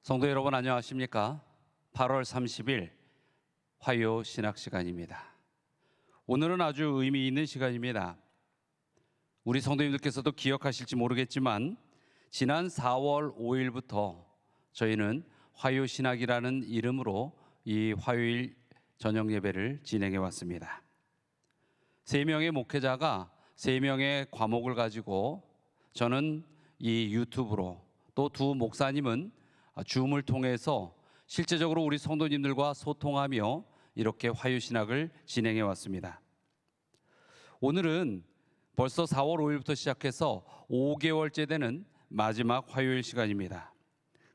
성도 여러분 안녕하십니까? 8월 30일 화요 신학 시간입니다. 오늘은 아주 의미 있는 시간입니다. 우리 성도님들께서도 기억하실지 모르겠지만 지난 4월 5일부터 저희는 화요 신학이라는 이름으로 이 화요일 저녁 예배를 진행해 왔습니다. 3명의 목회자가 3명의 과목을 가지고 저는 이 유튜브로 또 두 목사님은 줌을 통해서 실제적으로 우리 성도님들과 소통하며 이렇게 화요신학을 진행해 왔습니다. 오늘은 벌써 4월 5일부터 시작해서 5개월째 되는 마지막 화요일 시간입니다.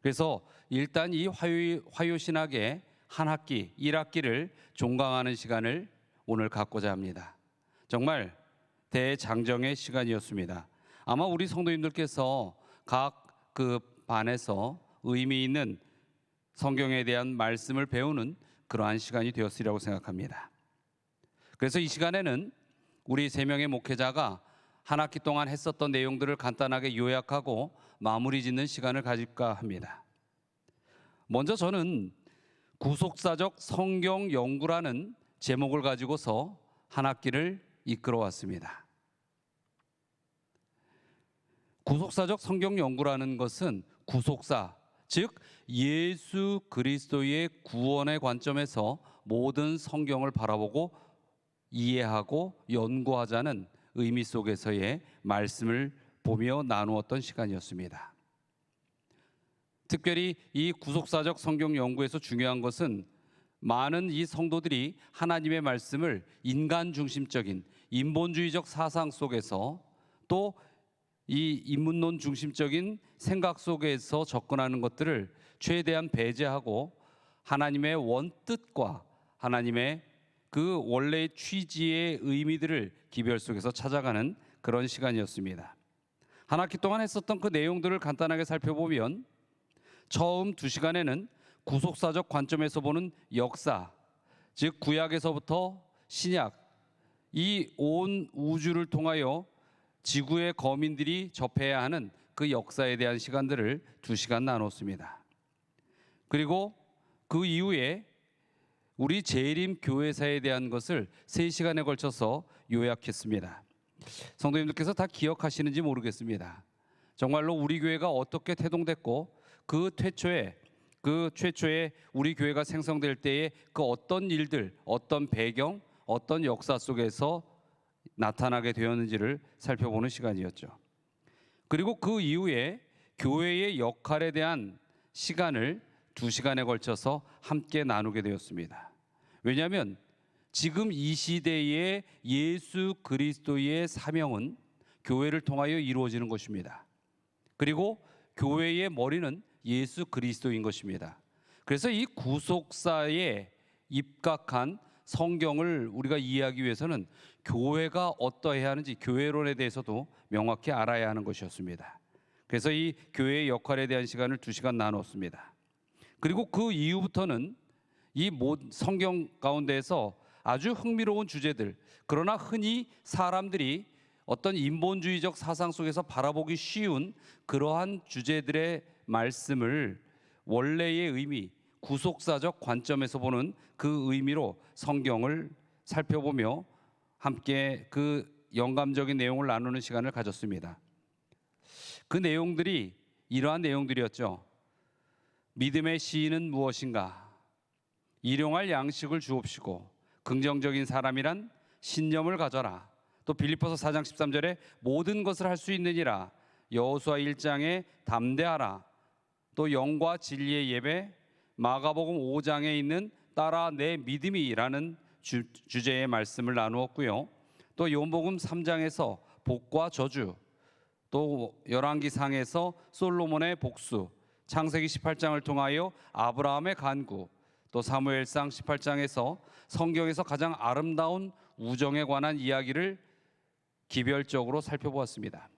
그래서 일단 이 화요신학의 한 학기, 1학기를 종강하는 시간을 오늘 갖고자 합니다. 정말 대장정의 시간이었습니다. 아마 우리 성도님들께서 각 그 반에서 의미 있는 성경에 대한 말씀을 배우는 그러한 시간이 되었으리라고 생각합니다. 그래서 이 시간에는 우리 3명의 목회자가 한 학기 동안 했었던 내용들을 간단하게 요약하고 마무리 짓는 시간을 가질까 합니다. 먼저 저는 구속사적 성경 연구라는 제목을 가지고서 한 학기를 이끌어 왔습니다. 구속사적 성경 연구라는 것은 구속사, 즉 예수 그리스도의 구원의 관점에서 모든 성경을 바라보고 이해하고 연구하자는 의미 속에서의 말씀을 보며 나누었던 시간이었습니다. 특별히 이 구속사적 성경 연구에서 중요한 것은 많은 이 성도들이 하나님의 말씀을 인간 중심적인 인본주의적 사상 속에서 또 이 인문론 중심적인 생각 속에서 접근하는 것들을 최대한 배제하고 하나님의 원뜻과 하나님의 그 원래의 취지의 의미들을 기별 속에서 찾아가는 그런 시간이었습니다. 한 학기 동안 했었던 그 내용들을 간단하게 살펴보면 처음 2시간에는 구속사적 관점에서 보는 역사, 즉 구약에서부터 신약, 이 온 우주를 통하여 지구의 거민들이 접해야 하는 그 역사에 대한 시간들을 2시간 나눴습니다. 그리고 그 이후에 우리 재림 교회사에 대한 것을 3시간에 걸쳐서 요약했습니다. 성도님들께서 다 기억하시는지 모르겠습니다. 정말로 우리 교회가 어떻게 태동됐고 그 최초에 우리 교회가 생성될 때에 그 어떤 일들, 어떤 배경, 어떤 역사 속에서 나타나게 되었는지를 살펴보는 시간이었죠. 그리고 그 이후에 교회의 역할에 대한 시간을 2시간에 걸쳐서 함께 나누게 되었습니다. 왜냐하면 지금 이 시대의 예수 그리스도의 사명은 교회를 통하여 이루어지는 것입니다. 그리고 교회의 머리는 예수 그리스도인 것입니다. 그래서 이 구속사에 입각한 성경을 우리가 이해하기 위해서는 교회가 어떠해야 하는지 교회론에 대해서도 명확히 알아야 하는 것이었습니다. 그래서 이 교회의 역할에 대한 시간을 2시간 나눴습니다. 그리고 그 이후부터는 이 성경 가운데에서 아주 흥미로운 주제들, 그러나 흔히 사람들이 어떤 인본주의적 사상 속에서 바라보기 쉬운 그러한 주제들의 말씀을 원래의 의미, 구속사적 관점에서 보는 그 의미로 성경을 살펴보며 함께 그 영감적인 내용을 나누는 시간을 가졌습니다. 그 내용들이 이러한 내용들이었죠. 믿음의 시인은 무엇인가? 일용할 양식을 주옵시고 긍정적인 사람이란 신념을 가져라. 또 빌립보서 4장 13절에 모든 것을 할 수 있느니라. 여호수아 1장에 담대하라. 또 영과 진리의 예배, 마가복음 5장에 있는 따라 내 믿음이라는 주제의 말씀을 나누었고요. 또 요한복음 3장에서 복과 저주, 또 열왕기상에서 솔로몬의 복수, 창세기 18장을 통하여 아브라함의 간구, 또 사무엘상 18장에서 성경에서 가장 아름다운 우정에 관한 이야기를 기별적으로 살펴보았습니다.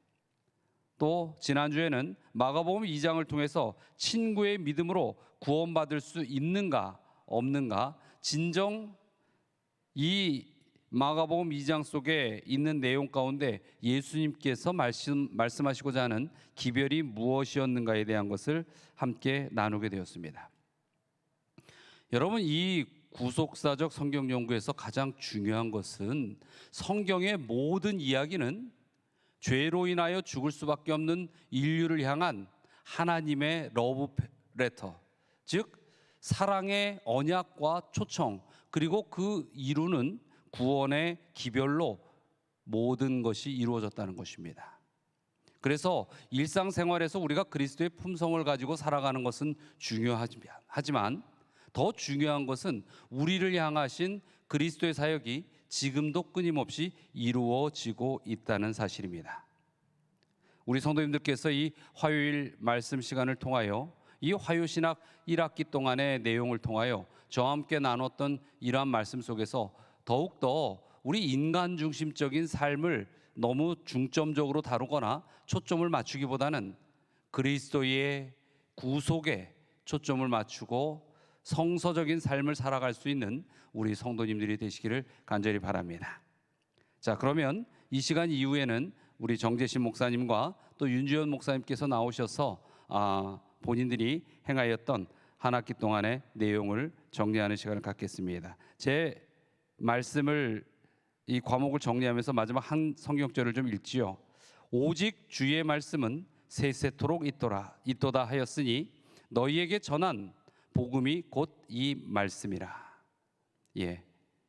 또 지난주에는 마가복음 2장을 통해서 친구의 믿음으로 구원받을 수 있는가 없는가, 진정 이 마가복음 2장 속에 있는 내용 가운데 예수님께서 말씀하시고자 하는 기별이 무엇이었는가에 대한 것을 함께 나누게 되었습니다. 여러분, 이 구속사적 성경 연구에서 가장 중요한 것은 성경의 모든 이야기는 죄로 인하여 죽을 수밖에 없는 인류를 향한 하나님의 러브 레터, 즉 사랑의 언약과 초청, 그리고 그 이루는 구원의 기별로 모든 것이 이루어졌다는 것입니다. 그래서 일상생활에서 우리가 그리스도의 품성을 가지고 살아가는 것은 중요하지만 더 중요한 것은 우리를 향하신 그리스도의 사역이 지금도 끊임없이 이루어지고 있다는 사실입니다. 우리 성도님들께서 이 화요일 말씀 시간을 통하여 이 화요신학 1학기 동안의 내용을 통하여 저와 함께 나눴던 이러한 말씀 속에서 더욱더 우리 인간 중심적인 삶을 너무 중점적으로 다루거나 초점을 맞추기보다는 그리스도의 구속에 초점을 맞추고 성서적인 삶을 살아갈 수 있는 우리 성도님들이 되시기를 간절히 바랍니다. 자, 그러면 이 시간 이후에는 우리 정재신 목사님과 또 윤주현 목사님께서 나오셔서 본인들이 행하였던 한 학기 동안의 내용을 정리하는 시간을 갖겠습니다. 제 말씀을 이 과목을 정리하면서 마지막 한 성경절을 좀 읽지요. 오직 주의 말씀은 세세토록 있도다 하였으니 너희에게 전한 복음이 곧 이 말씀이라.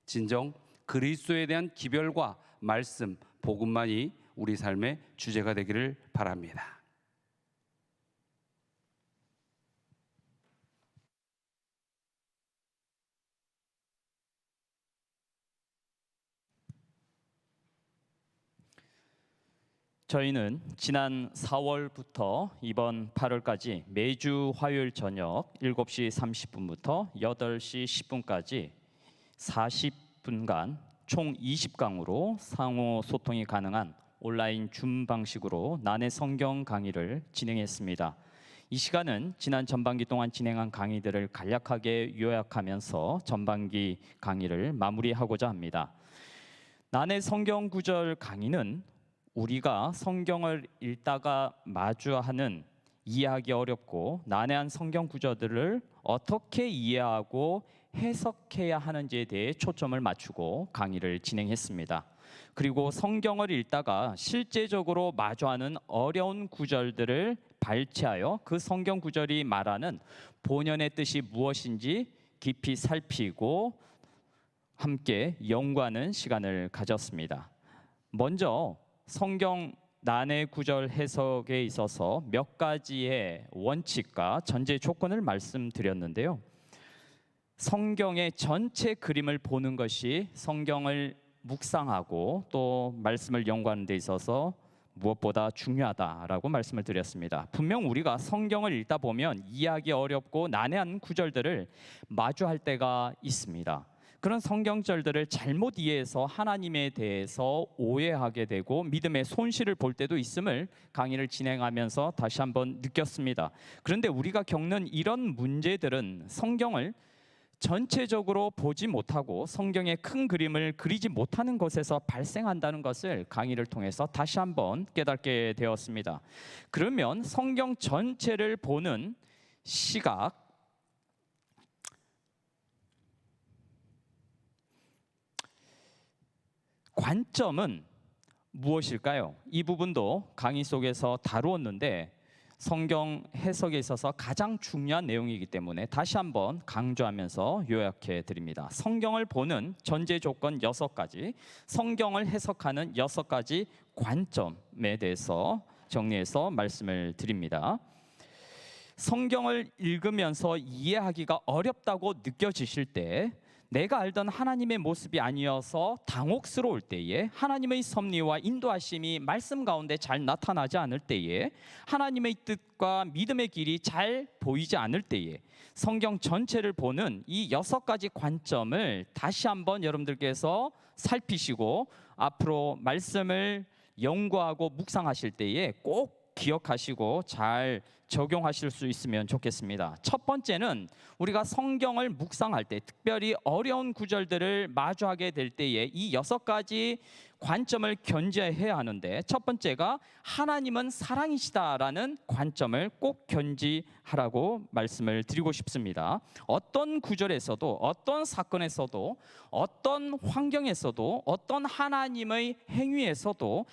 진정 그리스도에 대한 기별과 말씀, 복음만이 우리 삶의 주제가 되기를 바랍니다. 저희는 지난 4월부터 이번 8월까지 매주 화요일 저녁 7시 30분부터 8시 10분까지 40분간 총 20강으로 상호 소통이 가능한 온라인 줌 방식으로 난해 성경 강의를 진행했습니다. 이 시간은 지난 전반기 동안 진행한 강의들을 간략하게 요약하면서 전반기 강의를 마무리하고자 합니다. 난해 성경 구절 강의는 우리가 성경을 읽다가 마주하는 이해하기 어렵고 난해한 성경 구절들을 어떻게 이해하고 해석해야 하는지에 대해 초점을 맞추고 강의를 진행했습니다. 그리고 성경을 읽다가 실제적으로 마주하는 어려운 구절들을 발췌하여 그 성경 구절이 말하는 본연의 뜻이 무엇인지 깊이 살피고 함께 연구하는 시간을 가졌습니다. 먼저 성경 난해 구절 해석에 있어서 몇 가지의 원칙과 전제 조건을 말씀드렸는데요. 성경의 전체 그림을 보는 것이 성경을 묵상하고 또 말씀을 연구하는 데 있어서 무엇보다 중요하다라고 말씀을 드렸습니다. 분명 우리가 성경을 읽다 보면 이해하기 어렵고 난해한 구절들을 마주할 때가 있습니다. 그런 성경절들을 잘못 이해해서 하나님에 대해서 오해하게 되고 믿음의 손실을 볼 때도 있음을 강의를 진행하면서 다시 한번 느꼈습니다. 그런데 우리가 겪는 이런 문제들은 성경을 전체적으로 보지 못하고 성경의 큰 그림을 그리지 못하는 것에서 발생한다는 것을 강의를 통해서 다시 한번 깨닫게 되었습니다. 그러면 성경 전체를 보는 시각, 관점은 무엇일까요? 이 부분도 강의 속에서 다루었는데 성경 해석에 있어서 가장 중요한 내용이기 때문에 다시 한번 강조하면서 요약해 드립니다. 성경을 보는 전제 조건 6가지, 성경을 해석하는 6가지 관점에 대해서 정리해서 말씀을 드립니다. 성경을 읽으면서 이해하기가 어렵다고 느껴지실 때, 내가 알던 하나님의 모습이 아니어서 당혹스러울 때에, 하나님의 섭리와 인도하심이 말씀 가운데 잘 나타나지 않을 때에, 하나님의 뜻과 믿음의 길이 잘 보이지 않을 때에 성경 전체를 보는 이 6가지 관점을 다시 한번 여러분들께서 살피시고 앞으로 말씀을 연구하고 묵상하실 때에 꼭 기억하시고 잘 적용하실 수 있으면 좋겠습니다. 첫 번째는 우리가 성경을 묵상할 때, 특별히 어려운 구절들을 마주하게 될 때에 이 6가지 관점을 견지해야 하는데, 첫 번째가 하나님은 사랑이시다라는 관점을 꼭 견지하라고 말씀을 드리고 싶습니다. 어떤 구절에서도, 어떤 사건에서도, 어떤 환경에서도, 어떤 하나님의 행위에서도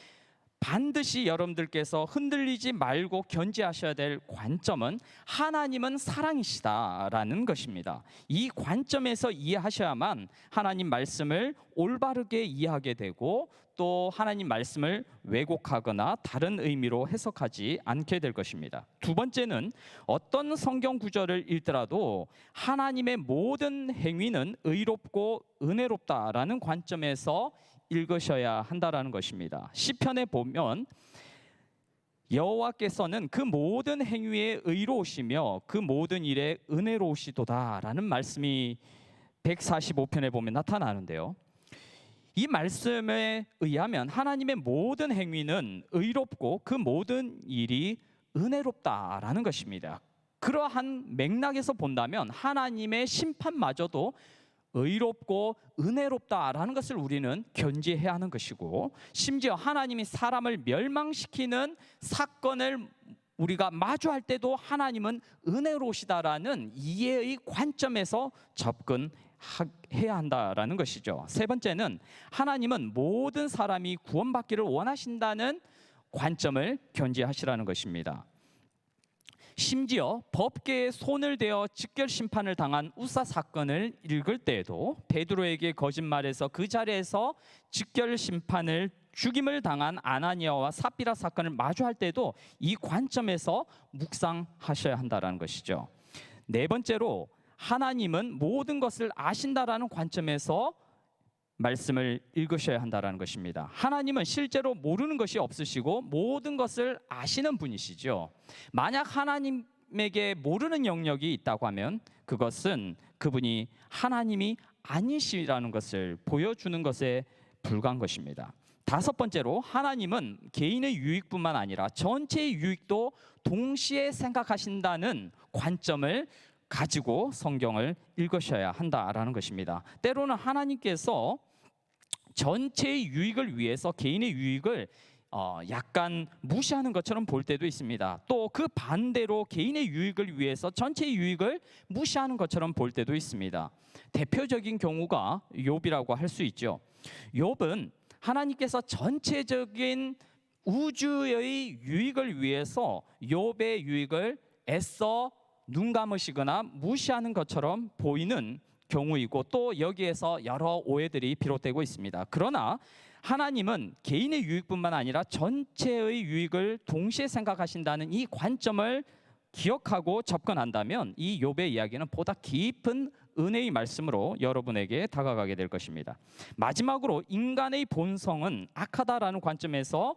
반드시 여러분들께서 흔들리지 말고 견지하셔야 될 관점은 하나님은 사랑이시다라는 것입니다. 이 관점에서 이해하셔야만 하나님 말씀을 올바르게 이해하게 되고, 또 하나님 말씀을 왜곡하거나 다른 의미로 해석하지 않게 될 것입니다. 두 번째는 어떤 성경 구절을 읽더라도 하나님의 모든 행위는 의롭고 은혜롭다라는 관점에서 읽으셔야 한다라는 것입니다. 시편에 보면 여호와께서는 그 모든 행위에 의로우시며 그 모든 일에 은혜로우시도다라는 말씀이 145편에 보면 나타나는데요. 이 말씀에 의하면 하나님의 모든 행위는 의롭고 그 모든 일이 은혜롭다라는 것입니다. 그러한 맥락에서 본다면 하나님의 심판마저도 의롭고 은혜롭다라는 것을 우리는 견지해야 하는 것이고, 심지어 하나님이 사람을 멸망시키는 사건을 우리가 마주할 때도 하나님은 은혜로우시다라는 이해의 관점에서 접근해야 한다라는 것이죠. 세 번째는 하나님은 모든 사람이 구원받기를 원하신다는 관점을 견지하시라는 것입니다. 심지어 법계에 손을 대어 직결 심판을 당한 우사 사건을 읽을 때에도 베드로에게 거짓말해서 그 자리에서 직결 심판을 죽임을 당한 아나니아와 삽비라 사건을 마주할 때도 이 관점에서 묵상하셔야 한다는 것이죠. 네 번째로 하나님은 모든 것을 아신다라는 관점에서 말씀을 읽으셔야 한다는 것입니다. 하나님은 실제로 모르는 것이 없으시고 모든 것을 아시는 분이시죠. 만약 하나님에게 모르는 영역이 있다고 하면 그것은 그분이 하나님이 아니시라는 것을 보여주는 것에 불과한 것입니다. 다섯 번째로 하나님은 개인의 유익뿐만 아니라 전체의 유익도 동시에 생각하신다는 관점을 가지고 성경을 읽으셔야 한다라는 것입니다. 때로는 하나님께서 전체의 유익을 위해서 개인의 유익을 약간 무시하는 것처럼 볼 때도 있습니다. 또 그 반대로 개인의 유익을 위해서 전체의 유익을 무시하는 것처럼 볼 때도 있습니다. 대표적인 경우가 욥이라고 할 수 있죠. 욥은 하나님께서 전체적인 우주의 유익을 위해서 욥의 유익을 애써 눈 감으시거나 무시하는 것처럼 보이는 경우이고, 또 여기에서 여러 오해들이 비롯되고 있습니다. 그러나 하나님은 개인의 유익뿐만 아니라 전체의 유익을 동시에 생각하신다는 이 관점을 기억하고 접근한다면 이 욥의 이야기는 보다 깊은 은혜의 말씀으로 여러분에게 다가가게 될 것입니다. 마지막으로 인간의 본성은 악하다라는 관점에서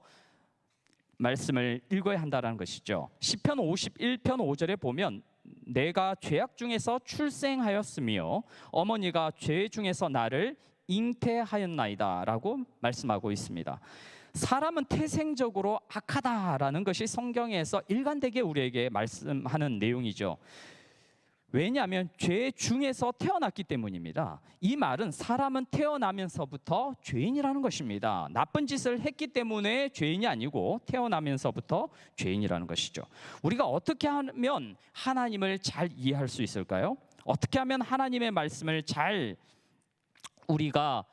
말씀을 읽어야 한다는 것이죠. 시편 51편 5절에 보면 내가 죄악 중에서 출생하였으며 어머니가 죄 중에서 나를 잉태하였나이다 라고 말씀하고 있습니다. 사람은 태생적으로 악하다라는 것이 성경에서 일관되게 우리에게 말씀하는 내용이죠. 왜냐하면 죄 중에서 태어났기 때문입니다. 이 말은 사람은 태어나면서부터 죄인이라는 것입니다. 나쁜 짓을 했기 때문에 죄인이 아니고 태어나면서부터 죄인이라는 것이죠. 우리가 어떻게 하면 하나님을 잘 이해할 수 있을까요? 어떻게 하면 하나님의 말씀을 잘 우리가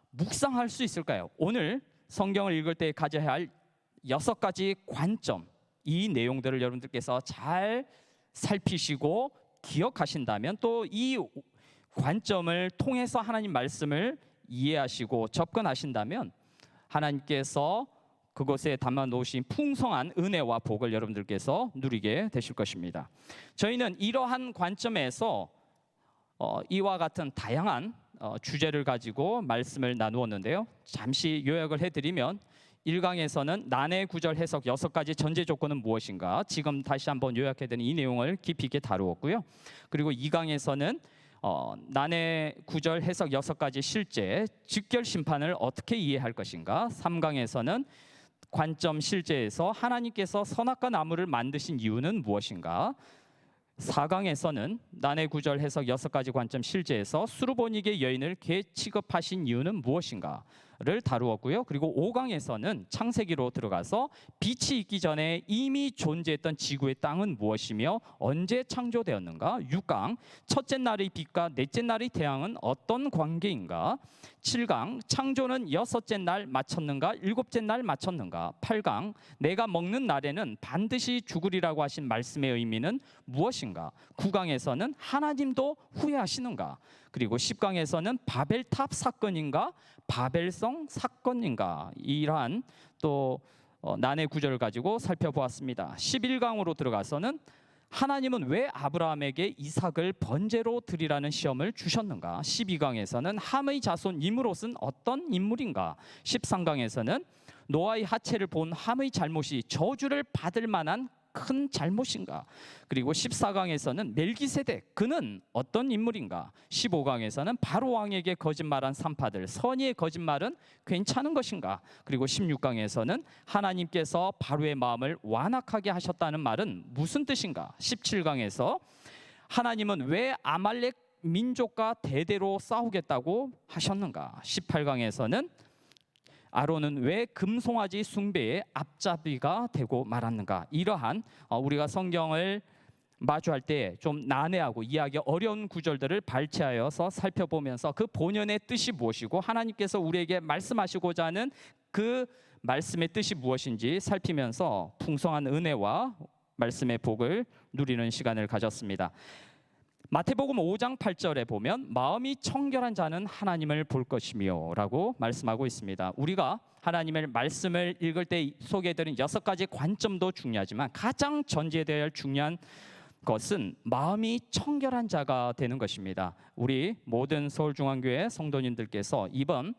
묵상할 수 있을까요? 오늘 성경을 읽을 때 가져야 할 6가지 관점, 이 내용들을 여러분들께서 잘 살피시고 기억하신다면, 또 이 관점을 통해서 하나님 말씀을 이해하시고 접근하신다면 하나님께서 그곳에 담아 놓으신 풍성한 은혜와 복을 여러분들께서 누리게 되실 것입니다. 저희는 이러한 관점에서 이와 같은 다양한 주제를 가지고 말씀을 나누었는데요. 잠시 요약을 해드리면 1강에서는 난해 구절 해석 6가지 전제 조건은 무엇인가, 지금 다시 한번 요약해드린 이 내용을 깊이 있게 다루었고요. 그리고 2강에서는 난해 구절 해석 6가지 실제 직결 심판을 어떻게 이해할 것인가, 3강에서는 관점 실제에서 하나님께서 선악과 나무를 만드신 이유는 무엇인가? 4강에서는 난해 구절 해석 6가지 관점 실제에서 수르보니게 여인을 개 취급하신 이유는 무엇인가를 다루었고요. 그리고 5강에서는 창세기로 들어가서 빛이 있기 전에 이미 존재했던 지구의 땅은 무엇이며 언제 창조되었는가? 6강 첫째 날의 빛과 넷째 날의 태양은 어떤 관계인가? 7강 창조는 여섯째 날 마쳤는가? 일곱째 날 마쳤는가? 8강 내가 먹는 날에는 반드시 죽으리라고 하신 말씀의 의미는 무엇인가? 9강에서는 하나님도 후회하시는가? 그리고 10강에서는 바벨탑 사건인가? 바벨성 사건인가? 이러한 또 난해 구절을 가지고 살펴보았습니다. 11강으로 들어가서는 하나님은 왜 아브라함에게 이삭을 번제로 드리라는 시험을 주셨는가? 12강에서는 함의 자손 이므롯은 어떤 인물인가? 13강에서는 노아의 하체를 본 함의 잘못이 저주를 받을 만한 큰 잘못인가? 그리고 14강에서는 멜기세덱 그는 어떤 인물인가? 15강에서는 바로 왕에게 거짓말한 산파들 선의의 거짓말은 괜찮은 것인가? 그리고 16강에서는 하나님께서 바로의 마음을 완악하게 하셨다는 말은 무슨 뜻인가? 17강에서 하나님은 왜 아말렉 민족과 대대로 싸우겠다고 하셨는가? 18강에서는 아론은 왜 금송아지 숭배의 앞잡이가 되고 말았는가? 이러한 우리가 성경을 마주할 때 좀 난해하고 이해하기 어려운 구절들을 발췌하여서 살펴보면서 그 본연의 뜻이 무엇이고 하나님께서 우리에게 말씀하시고자 하는 그 말씀의 뜻이 무엇인지 살피면서 풍성한 은혜와 말씀의 복을 누리는 시간을 가졌습니다. 마태복음 5장 8절에 보면 마음이 청결한 자는 하나님을 볼 것이며 라고 말씀하고 있습니다. 우리가 하나님의 말씀을 읽을 때 소개해드린 6가지 관점도 중요하지만 가장 전제되어야 할 중요한 것은 마음이 청결한 자가 되는 것입니다. 우리 모든 서울중앙교회 성도님들께서 이번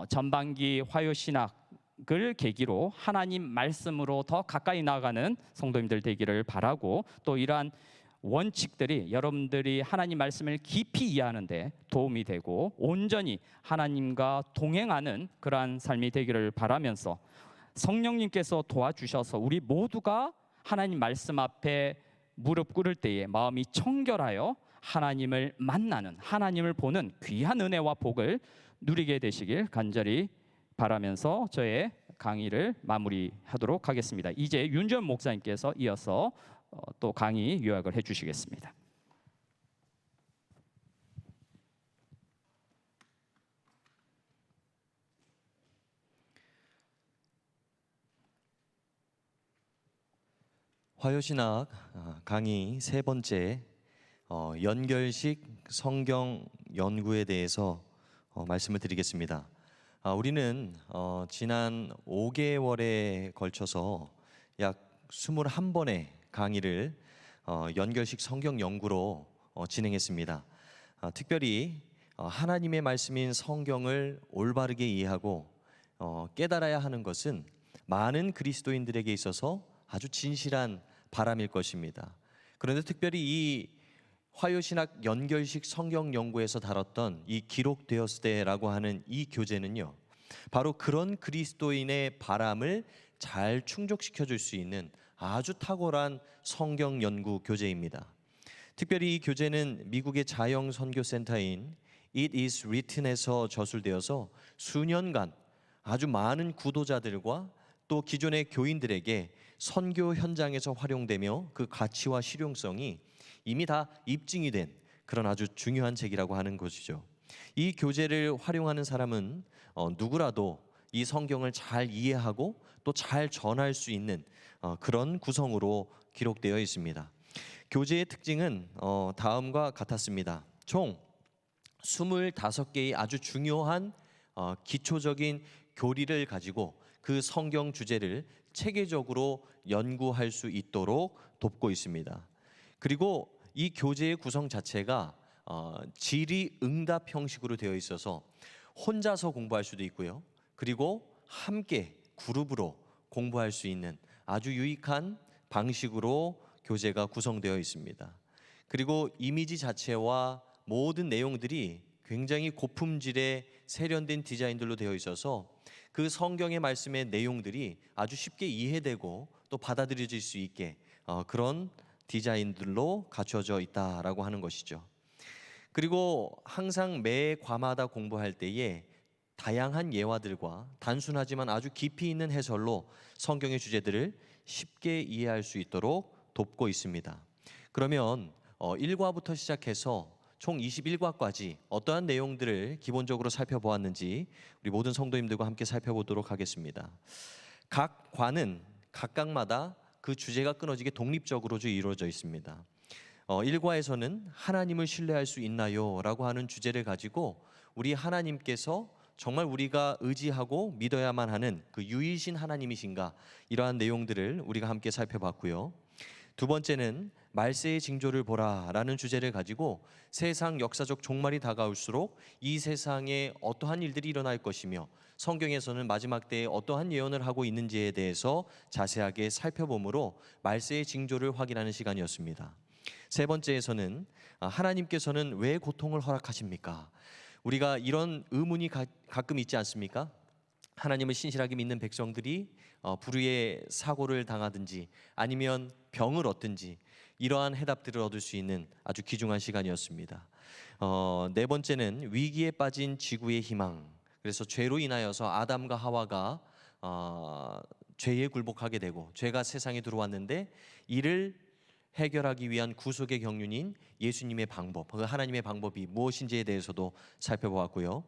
전반기 화요신학을 계기로 하나님 말씀으로 더 가까이 나아가는 성도님들 되기를 바라고 또 이러한 원칙들이 여러분들이 하나님 말씀을 깊이 이해하는 데 도움이 되고 온전히 하나님과 동행하는 그러한 삶이 되기를 바라면서 성령님께서 도와주셔서 우리 모두가 하나님 말씀 앞에 무릎 꿇을 때에 마음이 청결하여 하나님을 만나는 하나님을 보는 귀한 은혜와 복을 누리게 되시길 간절히 바라면서 저의 강의를 마무리하도록 하겠습니다. 이제 윤전 목사님께서 이어서 또 강의 요약을 해주시겠습니다. 화요신학 강의 3번째 연결식 성경 연구에 대해서 말씀을 드리겠습니다. 우리는 지난 5개월에 걸쳐서 약 21번의 강의를 연결식 성경 연구로 진행했습니다. 특별히 하나님의 말씀인 성경을 올바르게 이해하고 깨달아야 하는 것은 많은 그리스도인들에게 있어서 아주 진실한 바람일 것입니다. 그런데 특별히 이 화요신학 연결식 성경 연구에서 다뤘던 이 기록되었을 때라고 하는 이 교재는요, 바로 그런 그리스도인의 바람을 잘 충족시켜 줄 수 있는 아주 탁월한 성경 연구 교재입니다. 특별히 이 교재는 미국의 자영 선교센터인 It is Written에서 저술되어서 수년간 아주 많은 구도자들과 또 기존의 교인들에게 선교 현장에서 활용되며 그 가치와 실용성이 이미 다 입증이 된 그런 아주 중요한 책이라고 하는 것이죠. 이 교재를 활용하는 사람은 누구라도 이 성경을 잘 이해하고 또 잘 전할 수 있는 그런 구성으로 기록되어 있습니다. 교재의 특징은 다음과 같았습니다. 총 25개의 아주 중요한 기초적인 교리를 가지고 그 성경 주제를 체계적으로 연구할 수 있도록 돕고 있습니다. 그리고 이 교재의 구성 자체가 질의응답 형식으로 되어 있어서 혼자서 공부할 수도 있고요. 그리고 함께 그룹으로 공부할 수 있는 아주 유익한 방식으로 교재가 구성되어 있습니다. 그리고 이미지 자체와 모든 내용들이 굉장히 고품질의 세련된 디자인들로 되어 있어서 그 성경의 말씀의 내용들이 아주 쉽게 이해되고 또 받아들여질 수 있게 그런 디자인들로 갖춰져 있다라고 하는 것이죠. 그리고 항상 매 과마다 공부할 때에 다양한 예화들과 단순하지만 아주 깊이 있는 해설로 성경의 주제들을 쉽게 이해할 수 있도록 돕고 있습니다. 그러면 1과부터 시작해서 총 21과까지 어떠한 내용들을 기본적으로 살펴보았는지 우리 모든 성도님들과 함께 살펴보도록 하겠습니다. 각 과는 각각마다 그 주제가 끊어지게 독립적으로 이루어져 있습니다. 1과에서는 하나님을 신뢰할 수 있나요? 라고 하는 주제를 가지고 우리 하나님께서 정말 우리가 의지하고 믿어야만 하는 그 유일신 하나님이신가, 이러한 내용들을 우리가 함께 살펴봤고요. 두 번째는 말세의 징조를 보라 라는 주제를 가지고 세상 역사적 종말이 다가올수록 이 세상에 어떠한 일들이 일어날 것이며 성경에서는 마지막 때에 어떠한 예언을 하고 있는지에 대해서 자세하게 살펴보므로 말세의 징조를 확인하는 시간이었습니다. 세 번째에서는 하나님께서는 왜 고통을 허락하십니까? 우리가 이런 의문이 가끔 있지 않습니까? 하나님을 신실하게 믿는 백성들이 불의의 사고를 당하든지 아니면 병을 얻든지 이러한 해답들을 얻을 수 있는 아주 귀중한 시간이었습니다. 네 번째는 위기에 빠진 지구의 희망. 그래서 죄로 인하여서 아담과 하와가 죄에 굴복하게 되고 죄가 세상에 들어왔는데 이를 해결하기 위한 구속의 경륜인 예수님의 방법, 그 하나님의 방법이 무엇인지에 대해서도 살펴보았고요.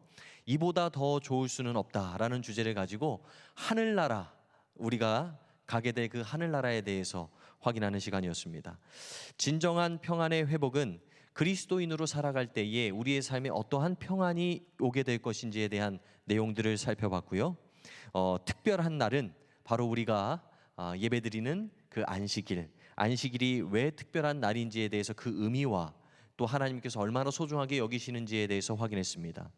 이보다 더 좋을 수는 없다라는 주제를 가지고 하늘나라, 우리가 가게 될 그 하늘나라에 대해서 확인하는 시간이었습니다. 진정한 평안의 회복은 그리스도인으로 살아갈 때에 우리의 삶에 어떠한 평안이 오게 될 것인지에 대한 내용들을 살펴봤고요. 특별한 날은 바로 우리가 예배드리는 그 안식일이 왜 특별한 날인지에 대해서 그 의미와 또 하나님께서 얼마나 소중하게 여기시는지에 대해서 확인했습니다.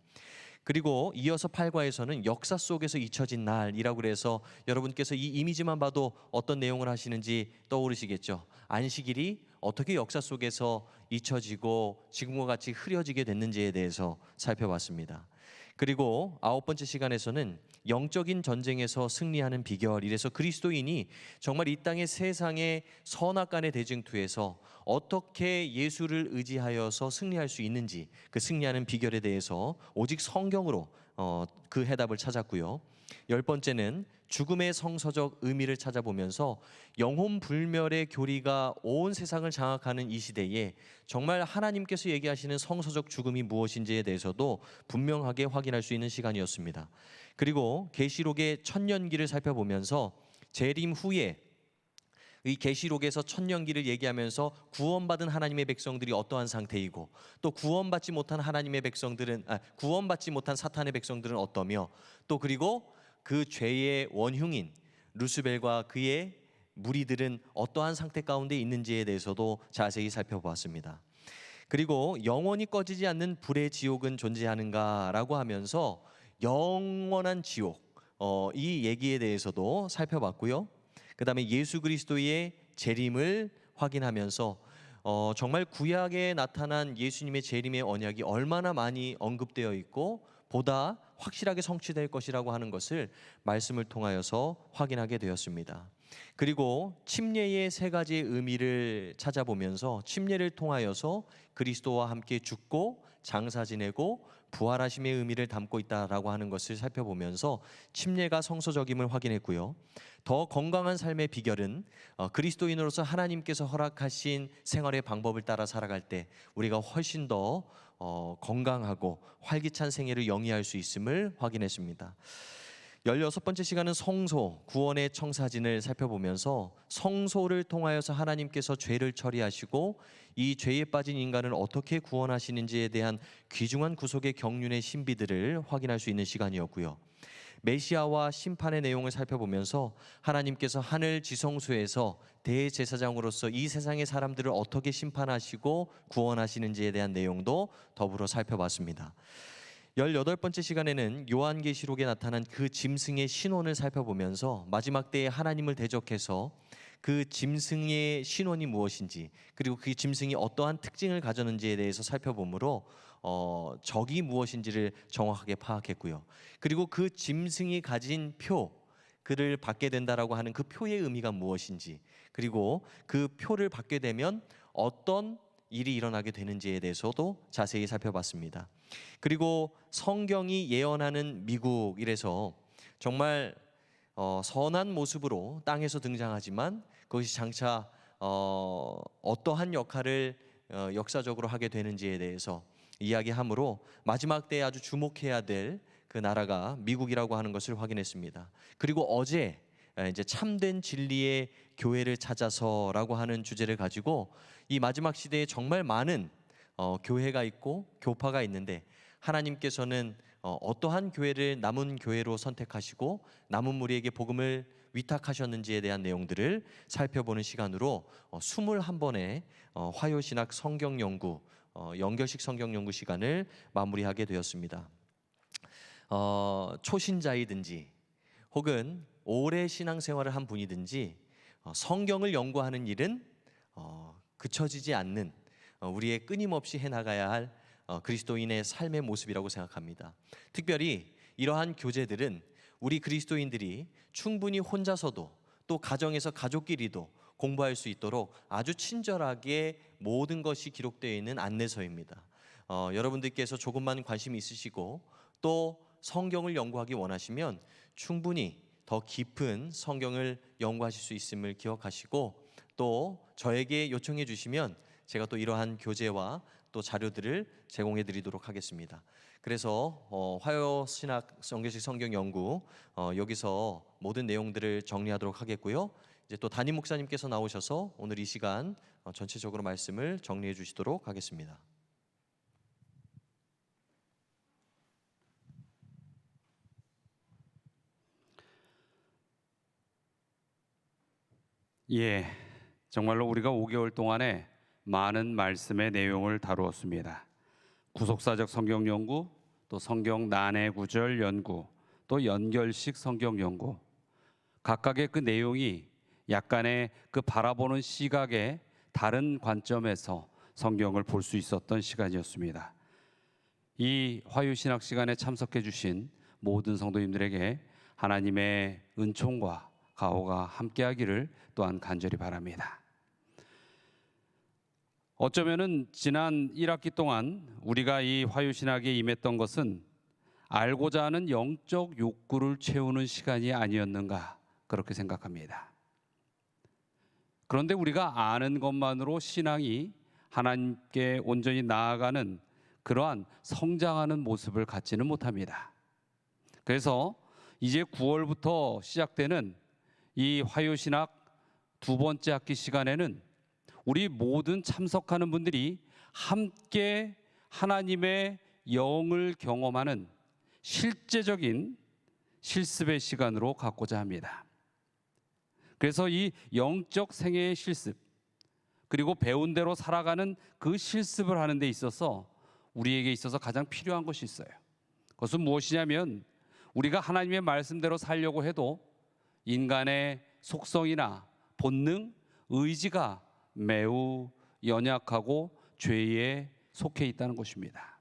그리고 이어서 8과에서는 역사 속에서 잊혀진 날이라고 그래서 여러분께서 이 이미지만 봐도 어떤 내용을 하시는지 떠오르시겠죠. 안식일이 어떻게 역사 속에서 잊혀지고 지금과 같이 흐려지게 됐는지에 대해서 살펴봤습니다. 그리고 9번째 시간에서는 영적인 전쟁에서 승리하는 비결, 이래서 그리스도인이 정말 이 땅의 세상의 선악간의 대쟁투에서 어떻게 예수를 의지하여서 승리할 수 있는지, 그 승리하는 비결에 대해서 오직 성경으로 그 해답을 찾았고요. 10번째는 죽음의 성서적 의미를 찾아보면서 영혼 불멸의 교리가 온 세상을 장악하는 이 시대에 정말 하나님께서 얘기하시는 성서적 죽음이 무엇인지에 대해서도 분명하게 확인할 수 있는 시간이었습니다. 그리고 계시록의 천년기를 살펴보면서 재림 후에 이 계시록에서 천년기를 얘기하면서 구원받은 하나님의 백성들이 어떠한 상태이고 또 구원받지 못한 사탄의 백성들은 어떠며 또 그리고 그 죄의 원흉인 루스벨과 그의 무리들은 어떠한 상태 가운데 있는지에 대해서도 자세히 살펴보았습니다. 그리고 영원히 꺼지지 않는 불의 지옥은 존재하는가라고 하면서 영원한 지옥, 이 얘기에 대해서도 살펴봤고요. 그 다음에 예수 그리스도의 재림을 확인하면서 정말 구약에 나타난 예수님의 재림의 언약이 얼마나 많이 언급되어 있고 보다 확실하게 성취될 것이라고 하는 것을 말씀을 통하여서 확인하게 되었습니다. 그리고 침례의 세 가지의 의미를 찾아보면서 침례를 통하여서 그리스도와 함께 죽고 장사 지내고 부활하심의 의미를 담고 있다라고 하는 것을 살펴보면서 침례가 성서적임을 확인했고요. 더 건강한 삶의 비결은 그리스도인으로서 하나님께서 허락하신 생활의 방법을 따라 살아갈 때 우리가 훨씬 더 건강하고 활기찬 생애를 영위할 수 있음을 확인했습니다. 16번째 시간은 성소, 구원의 청사진을 살펴보면서 성소를 통하여서 하나님께서 죄를 처리하시고 이 죄에 빠진 인간을 어떻게 구원하시는지에 대한 귀중한 구속의 경륜의 신비들을 확인할 수 있는 시간이었고요. 메시아와 심판의 내용을 살펴보면서 하나님께서 하늘 지성소에서 대제사장으로서 이 세상의 사람들을 어떻게 심판하시고 구원하시는지에 대한 내용도 더불어 살펴봤습니다. 18번째 시간에는 요한계시록에 나타난 그 짐승의 신원을 살펴보면서 마지막 때에 하나님을 대적해서 그 짐승의 신원이 무엇인지 그리고 그 짐승이 어떠한 특징을 가졌는지에 대해서 살펴보므로 적이 무엇인지를 정확하게 파악했고요. 그리고 그 짐승이 가진 표, 그를 받게 된다라고 하는 그 표의 의미가 무엇인지, 그리고 그 표를 받게 되면 어떤 일이 일어나게 되는지에 대해서도 자세히 살펴봤습니다. 그리고 성경이 예언하는 미국이라서 정말 선한 모습으로 땅에서 등장하지만 그것이 장차 어떠한 역할을 역사적으로 하게 되는지에 대해서 이야기하므로 마지막 때에 아주 주목해야 될 그 나라가 미국이라고 하는 것을 확인했습니다. 그리고 어제 이제 참된 진리의 교회를 찾아서라고 하는 주제를 가지고 이 마지막 시대에 정말 많은 교회가 있고 교파가 있는데 하나님께서는 어떠한 교회를 남은 교회로 선택하시고 남은 무리에게 복음을 위탁하셨는지에 대한 내용들을 살펴보는 시간으로 21번의 화요신학 성경연구 연결식 성경연구 시간을 마무리하게 되었습니다. 초신자이든지 혹은 오래 신앙생활을 한 분이든지 성경을 연구하는 일은 그쳐지지 않는 우리의 끊임없이 해나가야 할 그리스도인의 삶의 모습이라고 생각합니다. 특별히 이러한 교재들은 우리 그리스도인들이 충분히 혼자서도 또 가정에서 가족끼리도 공부할 수 있도록 아주 친절하게 모든 것이 기록되어 있는 안내서입니다. 여러분들께서 조금만 관심이 있으시고 또 성경을 연구하기 원하시면 충분히 더 깊은 성경을 연구하실 수 있음을 기억하시고 또 저에게 요청해 주시면 제가 또 이러한 교재와 또 자료들을 제공해 드리도록 하겠습니다. 그래서 화요신학 연결식 성경연구 여기서 모든 내용들을 정리하도록 하겠고요. 이제 또 담임 목사님께서 나오셔서 오늘 이 시간 전체적으로 말씀을 정리해 주시도록 하겠습니다. 예, 정말로 우리가 5개월 동안에 많은 말씀의 내용을 다루었습니다. 구속사적 성경 연구, 또 성경 난해 구절 연구, 또 연결식 성경 연구. 각각의 그 내용이 약간의 그 바라보는 시각의 다른 관점에서 성경을 볼 수 있었던 시간이었습니다. 이 화요신학 시간에 참석해 주신 모든 성도님들에게 하나님의 은총과 가호가 함께하기를 또한 간절히 바랍니다. 어쩌면은 지난 1학기 동안 우리가 이 화요신학에 임했던 것은 알고자 하는 영적 욕구를 채우는 시간이 아니었는가 그렇게 생각합니다. 그런데 우리가 아는 것만으로 신앙이 하나님께 온전히 나아가는 그러한 성장하는 모습을 갖지는 못합니다. 그래서 이제 9월부터 시작되는 이 화요신학 두 번째 학기 시간에는 우리 모든 참석하는 분들이 함께 하나님의 영을 경험하는 실제적인 실습의 시간으로 갖고자 합니다. 그래서 이 영적 생애의 실습 그리고 배운 대로 살아가는 그 실습을 하는 데 있어서 우리에게 있어서 가장 필요한 것이 있어요. 그것은 무엇이냐면 우리가 하나님의 말씀대로 살려고 해도 인간의 속성이나 본능, 의지가 매우 연약하고 죄에 속해 있다는 것입니다.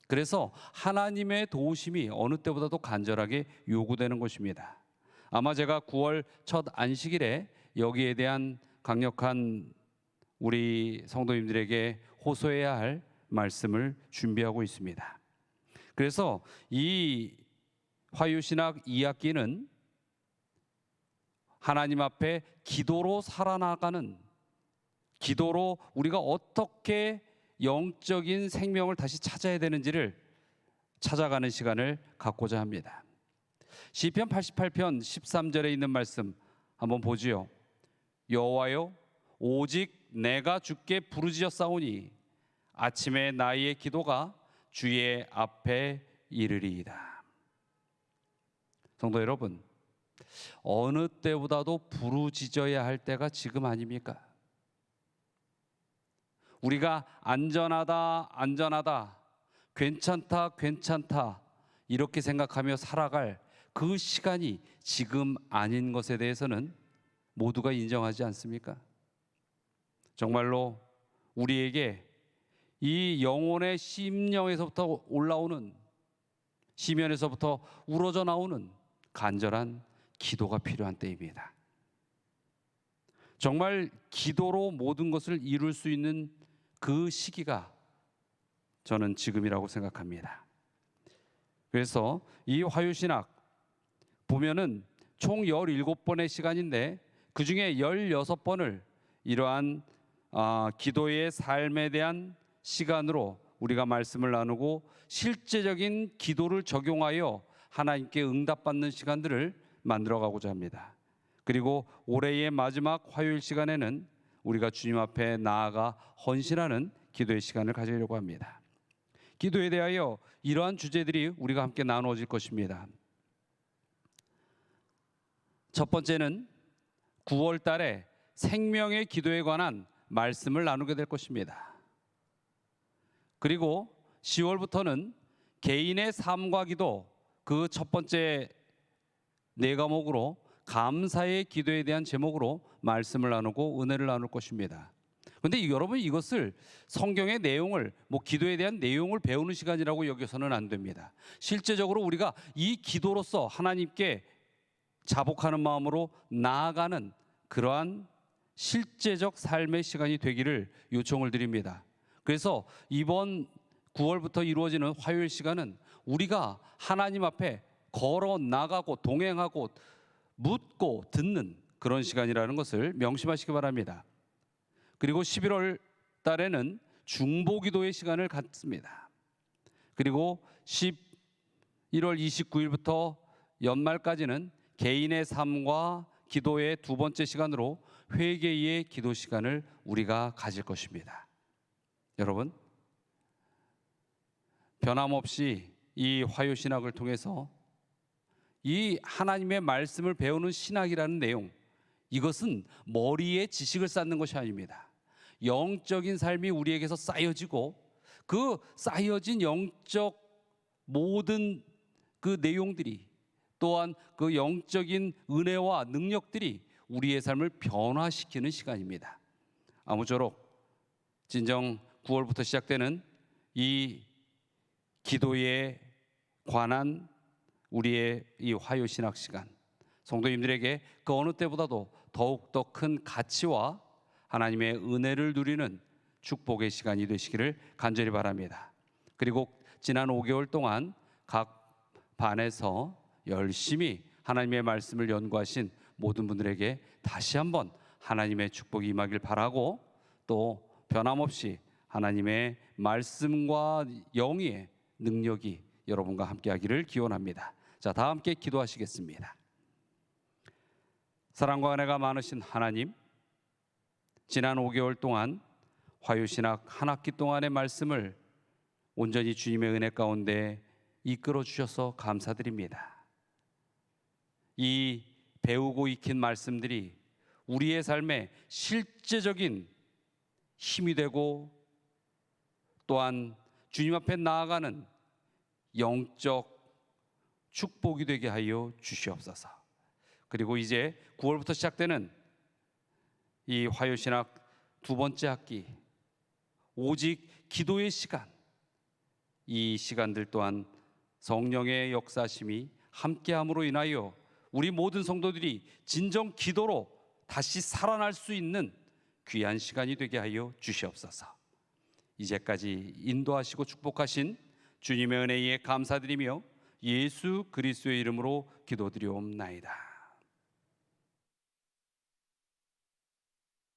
그래서 하나님의 도우심이 어느 때보다도 간절하게 요구되는 것입니다. 아마 제가 9월 첫 안식일에 여기에 대한 강력한 우리 성도님들에게 호소해야 할 말씀을 준비하고 있습니다. 그래서 이 화요신학 2학기는 하나님 앞에 기도로 살아나가는, 기도로 우리가 어떻게 영적인 생명을 다시 찾아야 되는지를 찾아가는 시간을 갖고자 합니다. 시편 88편 13절에 있는 말씀 한번 보지요. 여호와여 오직 내가 주께 부르짖었사오니 아침에 나의 기도가 주의 앞에 이르리이다. 성도 여러분, 어느 때보다도 부르짖어야 할 때가 지금 아닙니까? 우리가 안전하다, 안전하다, 괜찮다, 괜찮다 이렇게 생각하며 살아갈 그 시간이 지금 아닌 것에 대해서는 모두가 인정하지 않습니까? 정말로 우리에게 이 영혼의 심령에서부터 올라오는, 시면에서부터 우러져 나오는 간절한 기도가 필요한 때입니다. 정말 기도로 모든 것을 이룰 수 있는 그 시기가 저는 지금이라고 생각합니다. 그래서 이 화요신학 보면은 총 17번의 시간인데 그중에 16번을 이러한 기도의 삶에 대한 시간으로 우리가 말씀을 나누고 실제적인 기도를 적용하여 하나님께 응답받는 시간들을 만들어가고자 합니다. 그리고 올해의 마지막 화요일 시간에는 우리가 주님 앞에 나아가 헌신하는 기도의 시간을 가지려고 합니다. 기도에 대하여 이러한 주제들이 우리가 함께 나누어질 것입니다. 첫 번째는 9월 달에 생명의 기도에 관한 말씀을 나누게 될 것입니다. 그리고 10월부터는 개인의 삶과 기도, 그 첫 번째 네 과목으로 감사의 기도에 대한 제목으로 말씀을 나누고 은혜를 나눌 것입니다. 그런데 여러분, 이것을 성경의 내용을, 기도에 대한 내용을 배우는 시간이라고 여겨서는 안 됩니다. 실제적으로 우리가 이 기도로서 하나님께 자복하는 마음으로 나아가는 그러한 실제적 삶의 시간이 되기를 요청을 드립니다. 그래서 이번 9월부터 이루어지는 화요일 시간은 우리가 하나님 앞에 걸어 나가고 동행하고 묻고 듣는 그런 시간이라는 것을 명심하시기 바랍니다. 그리고 11월 달에는 중보기도의 시간을 갖습니다. 그리고 11월 29일부터 연말까지는 개인의 삶과 기도의 두 번째 시간으로 회개의 기도 시간을 우리가 가질 것입니다. 여러분, 변함없이 이 화요신학을 통해서 이 하나님의 말씀을 배우는 신학이라는 내용, 이것은 머리에 지식을 쌓는 것이 아닙니다. 영적인 삶이 우리에게서 쌓여지고 그 쌓여진 영적 모든 그 내용들이, 또한 그 영적인 은혜와 능력들이 우리의 삶을 변화시키는 시간입니다. 아무쪼록 진정 9월부터 시작되는 이 기도에 관한 우리의 이 화요신학 시간, 성도님들에게 그 어느 때보다도 더욱더 큰 가치와 하나님의 은혜를 누리는 축복의 시간이 되시기를 간절히 바랍니다. 그리고 지난 5개월 동안 각 반에서 열심히 하나님의 말씀을 연구하신 모든 분들에게 다시 한번 하나님의 축복이 임하길 바라고, 또 변함없이 하나님의 말씀과 영의 능력이 여러분과 함께하기를 기원합니다. 자, 다 함께 기도하시겠습니다. 사랑과 은혜가 많으신 하나님, 지난 5개월 동안 화요신학 한 학기 동안의 말씀을 온전히 주님의 은혜 가운데 이끌어 주셔서 감사드립니다. 이 배우고 익힌 말씀들이 우리의 삶에 실제적인 힘이 되고, 또한 주님 앞에 나아가는 영적 축복이 되게 하여 주시옵소서. 그리고 이제 9월부터 시작되는 이 화요신학 두 번째 학기, 오직 기도의 시간, 이 시간들 또한 성령의 역사심이 함께함으로 인하여 우리 모든 성도들이 진정 기도로 다시 살아날 수 있는 귀한 시간이 되게 하여 주시옵소서. 이제까지 인도하시고 축복하신 주님의 은혜에 감사드리며 예수 그리스도의 이름으로 기도드리옵나이다.